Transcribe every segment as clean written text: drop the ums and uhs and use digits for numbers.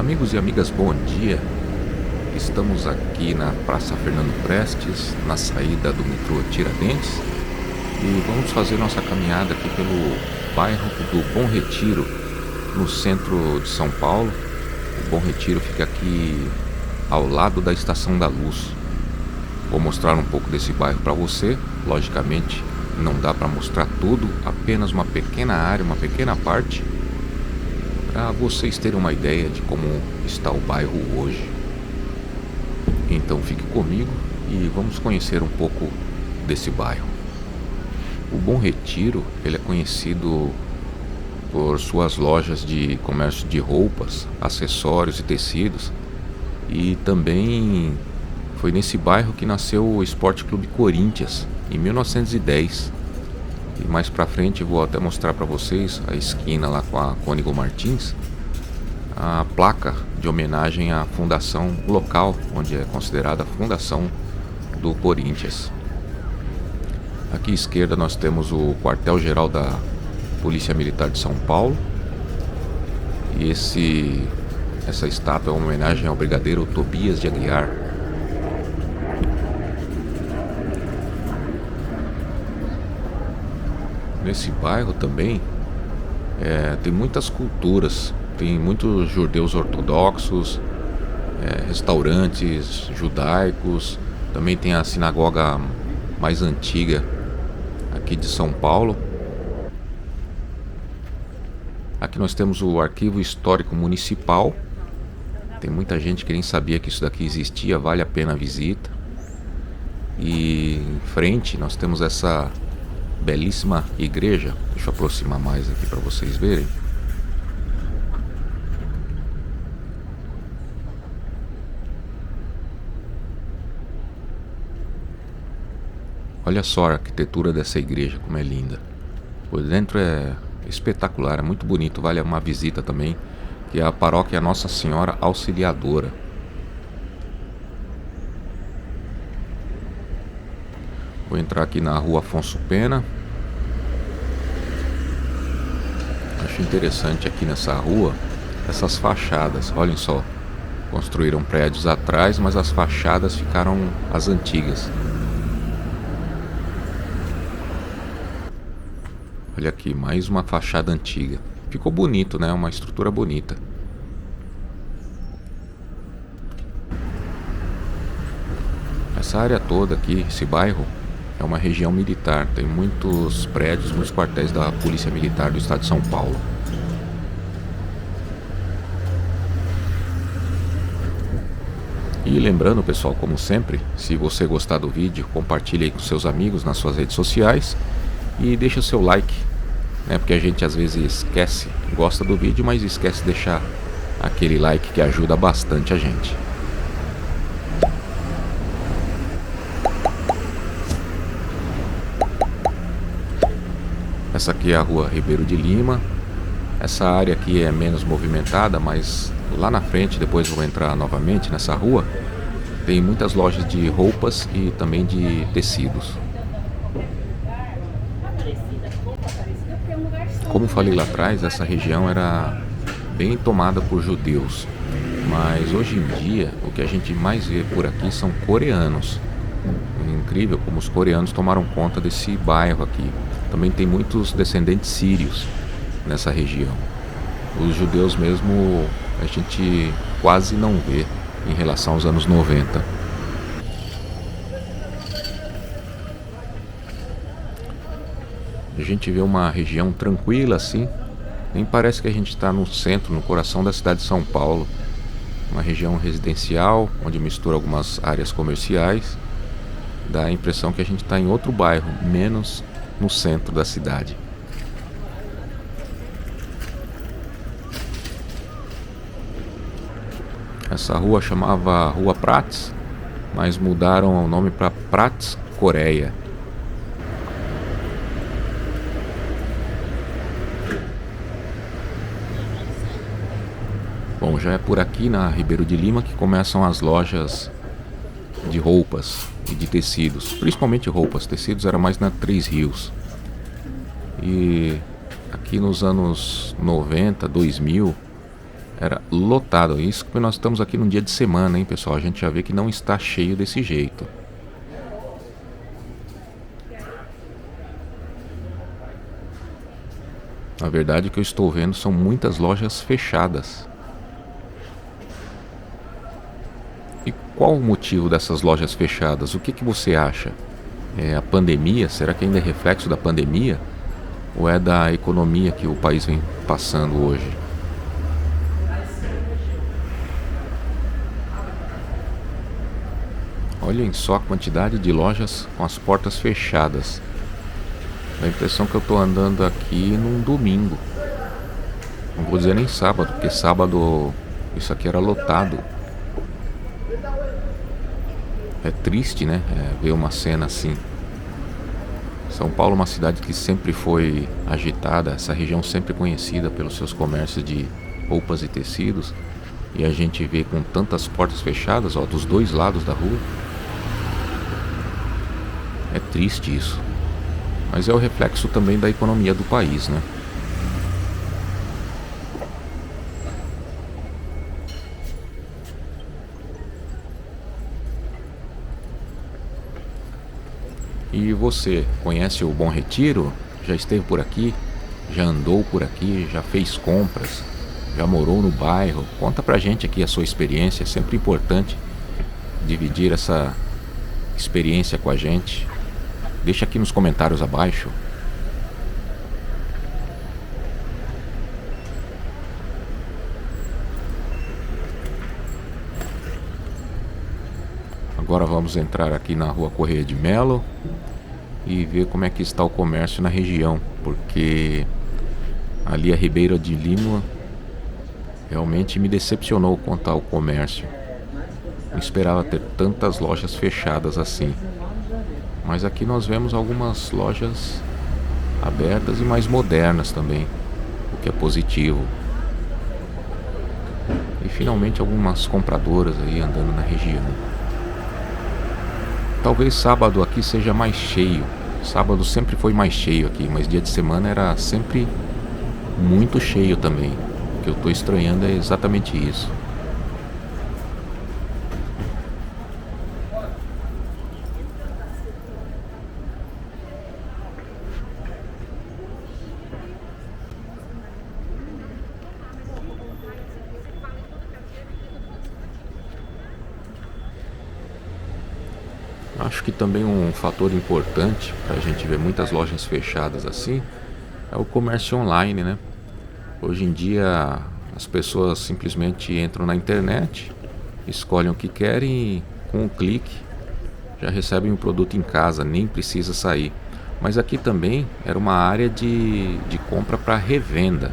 Amigos e amigas, bom dia. Estamos aqui na Praça Fernando Prestes, na saída do metrô Tiradentes, e vamos fazer nossa caminhada aqui pelo bairro do Bom Retiro, no centro de São Paulo. O Bom Retiro fica aqui ao lado da Estação da Luz. Vou mostrar um pouco desse bairro para você. Logicamente não dá para mostrar tudo, apenas uma pequena área, uma pequena parte, para vocês terem uma ideia de como está o bairro hoje. Então fique comigo e vamos conhecer um pouco desse bairro. O Bom Retiro, ele é conhecido por suas lojas de comércio de roupas, acessórios e tecidos, e também foi nesse bairro que nasceu o Esporte Clube Corinthians, em 1910. E mais pra frente vou até mostrar para vocês a esquina lá com a Cônigo Martins, a placa de homenagem à fundação local, onde é considerada a fundação do Corinthians. Aqui à esquerda nós temos o quartel-geral da Polícia Militar de São Paulo. E essa estátua é uma homenagem ao brigadeiro Tobias de Aguiar. Nesse bairro também tem muitas culturas, tem muitos judeus ortodoxos, restaurantes judaicos, também tem a sinagoga mais antiga aqui de São Paulo. Aqui nós temos o Arquivo Histórico Municipal. Tem muita gente que nem sabia que isso daqui existia, vale a pena a visita. E em frente nós temos essa belíssima igreja. Deixa eu aproximar mais aqui para vocês verem. Olha só a arquitetura dessa igreja, como é linda. Por dentro é espetacular, é muito bonito, vale uma visita também, que é a paróquia Nossa Senhora Auxiliadora. Vou entrar aqui na rua Afonso Pena. Acho interessante aqui nessa rua essas fachadas, olhem só. Construíram prédios atrás, mas as fachadas ficaram as antigas. Olha aqui, mais uma fachada antiga. Ficou bonito, né? Uma estrutura bonita. Essa área toda aqui, esse bairro, é uma região militar. Tem muitos prédios, muitos quartéis da Polícia Militar do Estado de São Paulo. E lembrando, pessoal, como sempre, se você gostar do vídeo, compartilhe aí com seus amigos nas suas redes sociais. E deixa o seu like, né? Porque a gente às vezes esquece, gosta do vídeo, mas esquece de deixar aquele like que ajuda bastante a gente. Essa aqui é a rua Ribeiro de Lima. Essa área aqui é menos movimentada, mas lá na frente, depois vou entrar novamente nessa rua, tem muitas lojas de roupas e também de tecidos. Como falei lá atrás, essa região era bem tomada por judeus, mas hoje em dia o que a gente mais vê por aqui são coreanos. É incrível como os coreanos tomaram conta desse bairro aqui. Também tem muitos descendentes sírios nessa região. Os judeus mesmo a gente quase não vê em relação aos anos 90. A gente vê uma região tranquila assim, nem parece que a gente está no centro, no coração da cidade de São Paulo. Uma região residencial, onde mistura algumas áreas comerciais. Dá a impressão que a gente está em outro bairro, menos no centro da cidade. Essa rua chamava Rua Prats, mas mudaram o nome para Prats Coreia. Bom, já é por aqui na Ribeiro de Lima que começam as lojas de roupas e de tecidos, principalmente roupas. Tecidos era mais na Três Rios. E aqui nos anos 90, 2000, era lotado. Isso porque nós estamos aqui num dia de semana, hein, pessoal? A gente já vê que não está cheio desse jeito. Na verdade, o que eu estou vendo são muitas lojas fechadas. E qual o motivo dessas lojas fechadas? O que você acha? É a pandemia? Será que ainda é reflexo da pandemia? Ou é da economia que o país vem passando hoje? Olhem só a quantidade de lojas com as portas fechadas. Dá a impressão que eu estou andando aqui num domingo. Não vou dizer nem sábado, porque sábado isso aqui era lotado. É triste, né? Ver uma cena assim. São Paulo é uma cidade que sempre foi agitada, essa região sempre conhecida pelos seus comércios de roupas e tecidos. E a gente vê com tantas portas fechadas, ó, dos dois lados da rua. É triste isso. Mas é o reflexo também da economia do país, né? E você, conhece o Bom Retiro? Já esteve por aqui? Já andou por aqui? Já fez compras? Já morou no bairro? Conta pra gente aqui a sua experiência. É sempre importante dividir essa experiência com a gente. Deixa aqui nos comentários abaixo. Agora vamos entrar aqui na rua Correia de Melo e ver como é que está o comércio na região, porque ali a Ribeira de Lima realmente me decepcionou quanto ao comércio. Não esperava ter tantas lojas fechadas assim. Mas aqui nós vemos algumas lojas abertas e mais modernas também, o que é positivo. E finalmente algumas compradoras aí andando na região. Talvez sábado aqui seja mais cheio. Sábado sempre foi mais cheio aqui, mas dia de semana era sempre muito cheio também. O que eu estou estranhando é exatamente isso. Acho que também um fator importante para a gente ver muitas lojas fechadas assim é o comércio online, né? Hoje em dia as pessoas simplesmente entram na internet, escolhem o que querem e com um clique já recebem o produto em casa, nem precisa sair. Mas aqui também era uma área de compra para revenda.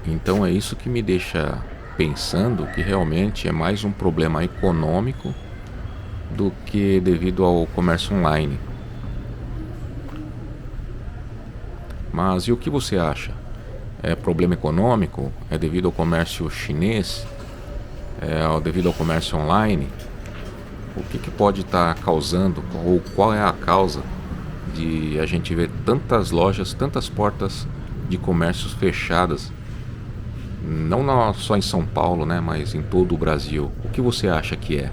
Então é isso que me deixa pensando que realmente é mais um problema econômico do que devido ao comércio online. Mas e o que você acha? É problema econômico? É devido ao comércio chinês? É devido ao comércio online? O que pode estar causando, ou qual é a causa de a gente ver tantas lojas, tantas portas de comércios fechadas? Não só em São Paulo, né, mas em todo o Brasil. O que você acha que é?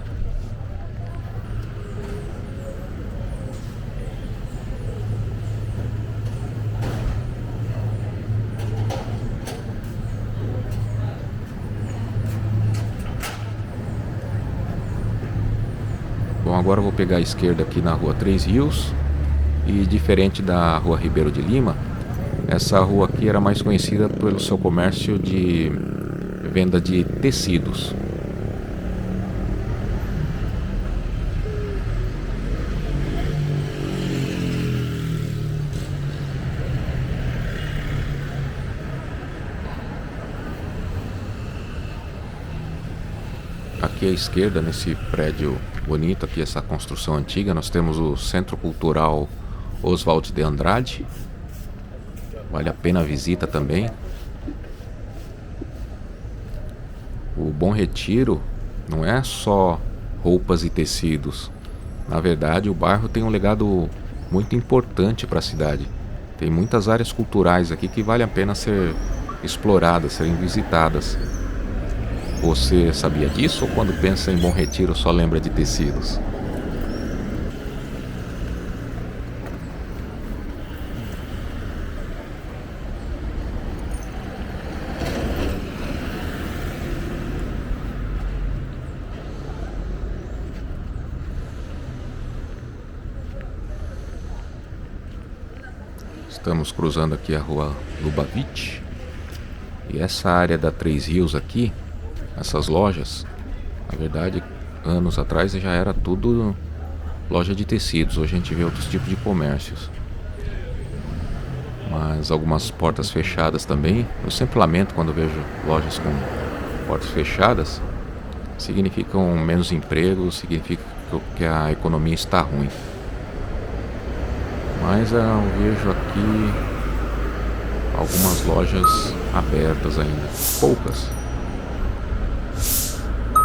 Bom, agora eu vou pegar a esquerda aqui na rua Três Rios. E diferente da rua Ribeiro de Lima, essa rua aqui era mais conhecida pelo seu comércio de venda de tecidos. Aqui à esquerda, nesse prédio bonito, aqui essa construção antiga, nós temos o Centro Cultural Oswald de Andrade. Vale a pena a visita também. O Bom Retiro não é só roupas e tecidos. Na verdade, o bairro tem um legado muito importante para a cidade. Tem muitas áreas culturais aqui que vale a pena ser exploradas, serem visitadas. Você sabia disso ou quando pensa em Bom Retiro só lembra de tecidos? Estamos cruzando aqui a rua Lubavitch. E essa área da Três Rios aqui, essas lojas, na verdade, anos atrás já era tudo loja de tecidos. Hoje a gente vê outros tipos de comércios. Mas algumas portas fechadas também. Eu sempre lamento quando vejo lojas com portas fechadas. Significam menos emprego, significa que a economia está ruim. Mas eu vejo aqui algumas lojas abertas ainda, poucas.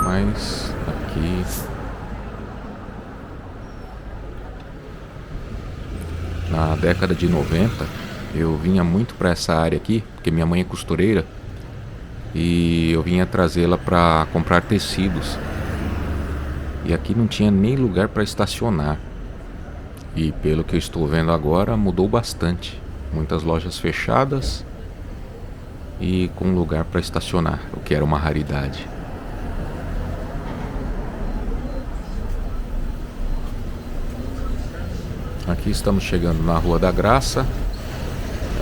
Mas aqui na década de 90 eu vinha muito para essa área aqui, porque minha mãe é costureira e eu vinha trazê-la para comprar tecidos. E aqui não tinha nem lugar para estacionar. E pelo que eu estou vendo agora, mudou bastante. Muitas lojas fechadas e com lugar para estacionar, o que era uma raridade. Aqui estamos chegando na Rua da Graça.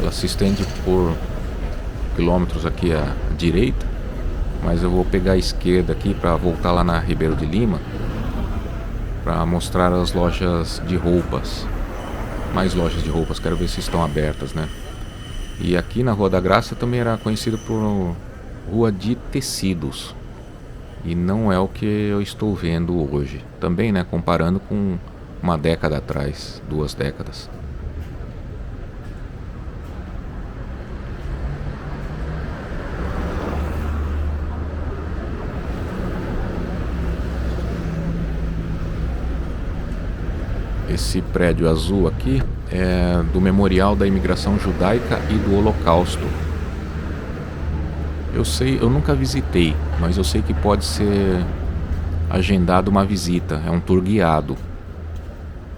Ela se estende por quilômetros aqui à direita, mas eu vou pegar a esquerda aqui para voltar lá na Ribeiro de Lima para mostrar as lojas de roupas. Mais lojas de roupas, quero ver se estão abertas, né? E aqui na Rua da Graça também era conhecido por Rua de Tecidos. E não é o que eu estou vendo hoje. Também, né, comparando com uma década atrás, 2 décadas. Esse prédio azul aqui é do Memorial da Imigração Judaica e do Holocausto. Eu nunca visitei, mas eu sei que pode ser agendado uma visita, é um tour guiado.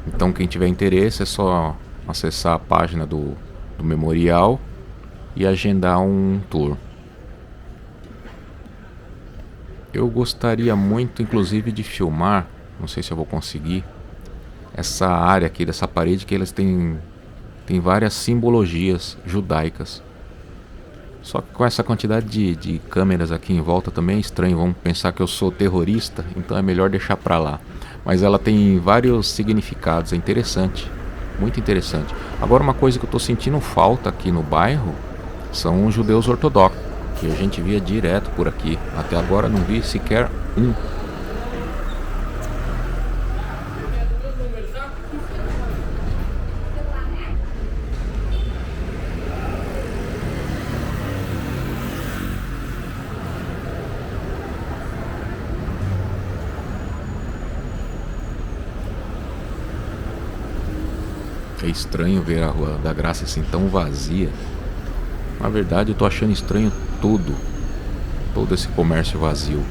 Então quem tiver interesse é só acessar a página do memorial e agendar um tour. Eu gostaria muito, inclusive, de filmar, não sei se eu vou conseguir, essa área aqui dessa parede que eles têm várias simbologias judaicas. Só que com essa quantidade de câmeras aqui em volta também é estranho, vão pensar que eu sou terrorista, então é melhor deixar pra lá. Mas ela tem vários significados, é interessante, muito interessante. Agora uma coisa que eu tô sentindo falta aqui no bairro são os judeus ortodoxos, que a gente via direto por aqui. Até agora não vi sequer um. É estranho ver a Rua da Graça assim tão vazia. Na verdade eu tô achando estranho tudo. Todo esse comércio vazio.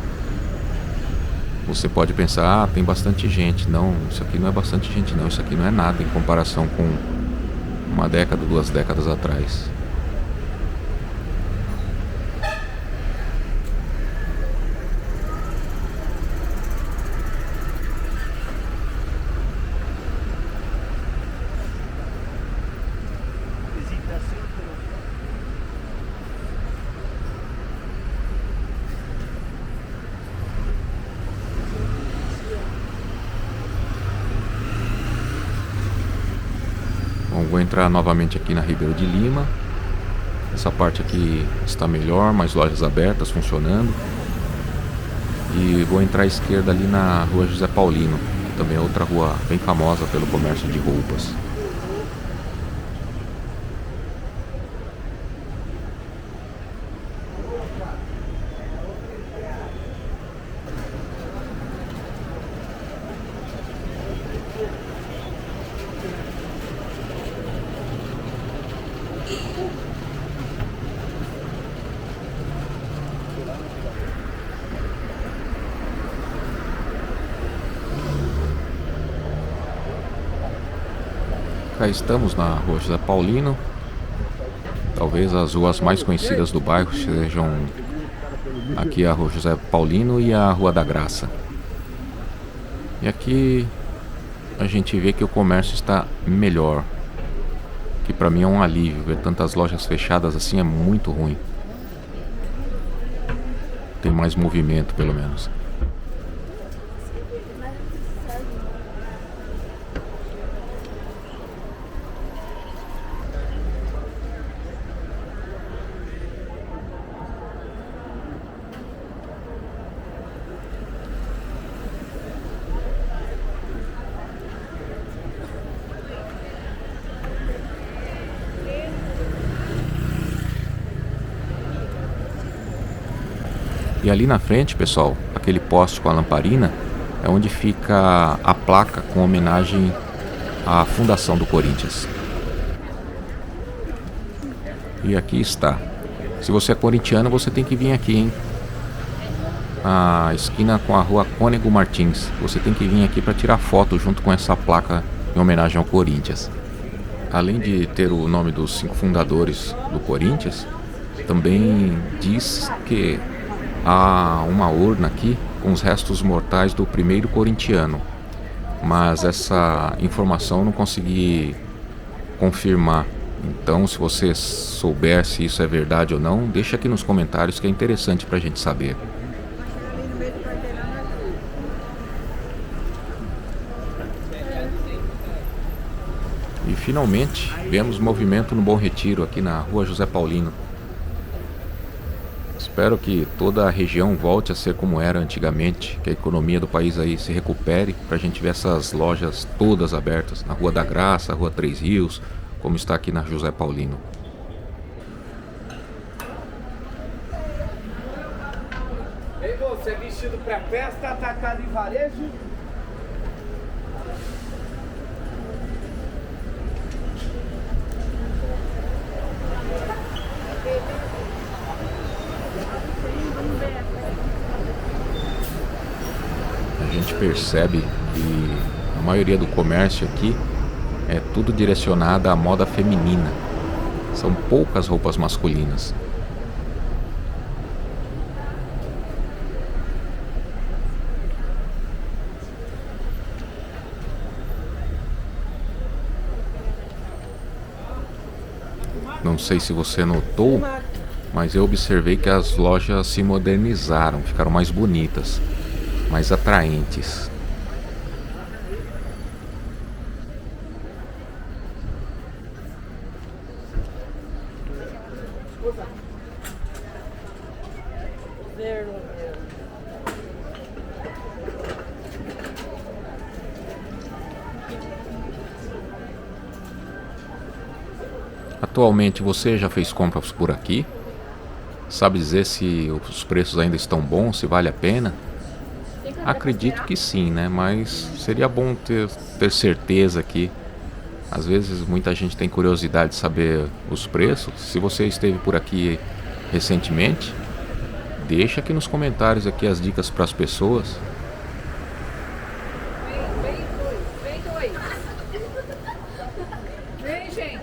Você pode pensar, tem bastante gente. Não, isso aqui não é bastante gente não. Isso aqui não é nada em comparação com uma década, 2 décadas atrás. Bom, vou entrar novamente aqui na Ribeiro de Lima. Essa parte aqui está melhor, mais lojas abertas, funcionando. E vou entrar à esquerda ali na Rua José Paulino, que também é outra rua bem famosa pelo comércio de roupas. Cá estamos na Rua José Paulino. Talvez as ruas mais conhecidas do bairro sejam aqui a Rua José Paulino e a Rua da Graça. E aqui a gente vê que o comércio está melhor, que para mim é um alívio. Ver tantas lojas fechadas assim é muito ruim. Tem mais movimento, pelo menos. E ali na frente, pessoal, aquele poste com a lamparina é onde fica a placa com homenagem à fundação do Corinthians. E aqui está. Se você é corintiano, você tem que vir aqui, hein? A esquina com a rua Cônego Martins. Você tem que vir aqui para tirar foto junto com essa placa em homenagem ao Corinthians. Além de ter o nome dos 5 fundadores do Corinthians, também diz que há uma urna aqui com os restos mortais do primeiro corintiano, mas essa informação eu não consegui confirmar. Então, se você souber se isso é verdade ou não, deixa aqui nos comentários que é interessante para a gente saber. E finalmente vemos movimento no Bom Retiro aqui na Rua José Paulino. Espero que toda a região volte a ser como era antigamente, que a economia do país aí se recupere, para a gente ver essas lojas todas abertas, na Rua da Graça, Rua Três Rios, como está aqui na José Paulino. Ei, você é vestido para festa, atacado em varejo? A gente percebe que a maioria do comércio aqui é tudo direcionado à moda feminina. São poucas roupas masculinas. Não sei se você notou, mas eu observei que as lojas se modernizaram, ficaram mais bonitas, mais atraentes. Atualmente você já fez compras por aqui? Sabe dizer se os preços ainda estão bons, se vale a pena? Acredito que sim, né? Mas seria bom ter certeza aqui. Às vezes muita gente tem curiosidade de saber os preços. Se você esteve por aqui recentemente, deixa aqui nos comentários aqui as dicas para as pessoas. Vem dois. Vem, gente.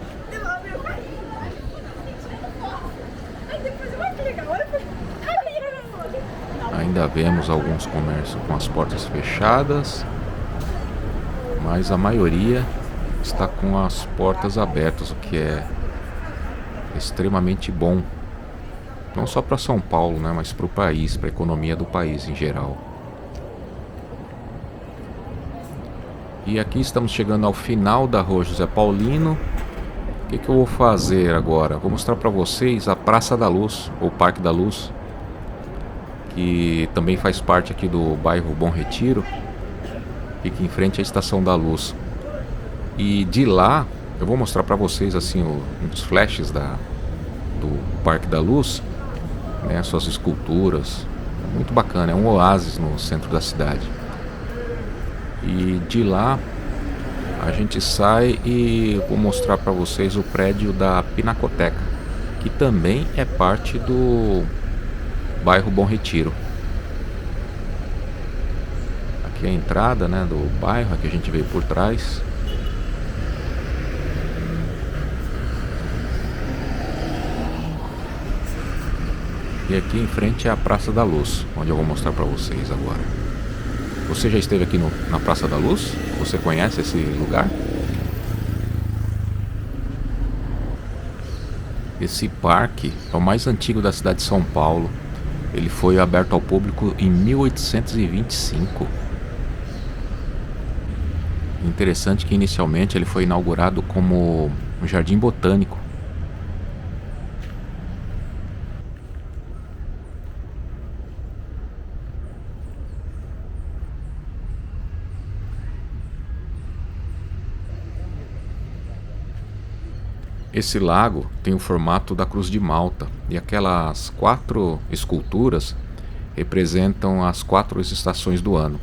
Ai, depois vai que legal. Ainda vemos alguns comércios com as portas fechadas, mas a maioria está com as portas abertas, o que é extremamente bom. Não só para São Paulo, né, mas para o país, para a economia do país em geral. E aqui estamos chegando ao final da Rua José Paulino. O que eu vou fazer agora? Vou mostrar para vocês a Praça da Luz, ou Parque da Luz, que também faz parte aqui do bairro Bom Retiro. Fica em frente à Estação da Luz. E de lá eu vou mostrar para vocês assim uns flashes do Parque da Luz, né, suas esculturas. Muito bacana, é um oásis no centro da cidade. E de lá a gente sai e vou mostrar para vocês o prédio da Pinacoteca, que também é parte do bairro Bom Retiro. Aqui é a entrada, né, do bairro, aqui a gente veio por trás. E aqui em frente é a Praça da Luz, onde eu vou mostrar para vocês agora. Você já esteve aqui na Praça da Luz? Você conhece esse lugar? Esse parque é o mais antigo da cidade de São Paulo. Ele foi aberto ao público em 1825. Interessante que inicialmente ele foi inaugurado como um jardim botânico. Esse lago tem o formato da Cruz de Malta e aquelas 4 esculturas representam as 4 estações do ano.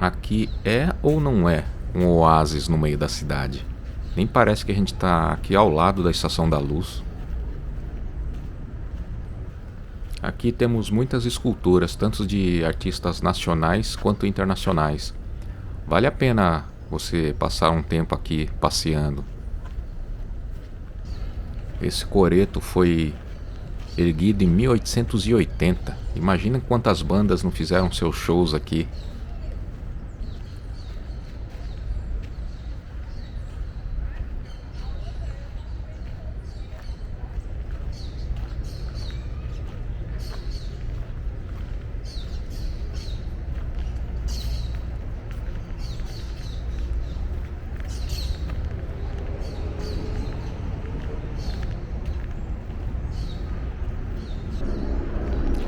Aqui é ou não é um oásis no meio da cidade? Nem parece que a gente está aqui ao lado da Estação da Luz. Aqui temos muitas esculturas, tanto de artistas nacionais quanto internacionais. Vale a pena você passar um tempo aqui passeando. Esse coreto foi erguido em 1880. Imagina quantas bandas não fizeram seus shows aqui.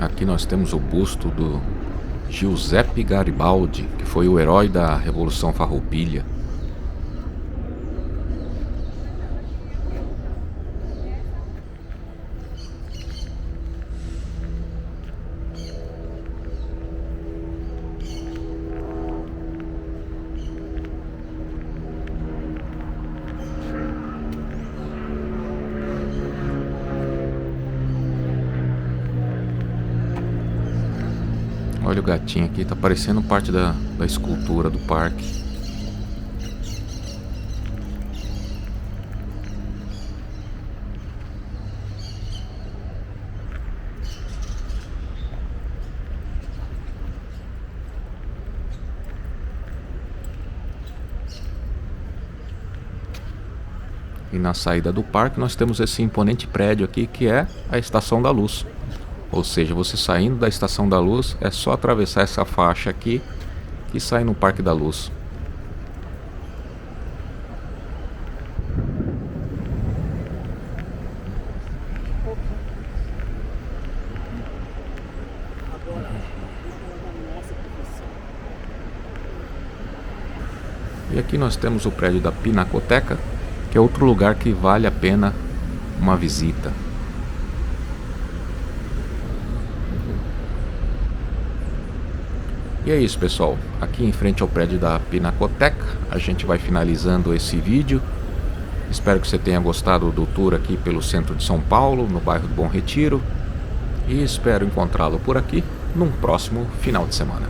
Aqui nós temos o busto do Giuseppe Garibaldi, que foi o herói da Revolução Farroupilha. Olha o gatinho aqui, tá parecendo parte da escultura do parque. E na saída do parque nós temos esse imponente prédio aqui que é a Estação da Luz. Ou seja, você saindo da Estação da Luz é só atravessar essa faixa aqui e sair no Parque da Luz. E aqui nós temos o prédio da Pinacoteca, que é outro lugar que vale a pena uma visita. E é isso, pessoal, aqui em frente ao prédio da Pinacoteca a gente vai finalizando esse vídeo. Espero que você tenha gostado do tour aqui pelo centro de São Paulo, no bairro do Bom Retiro, e espero encontrá-lo por aqui num próximo final de semana.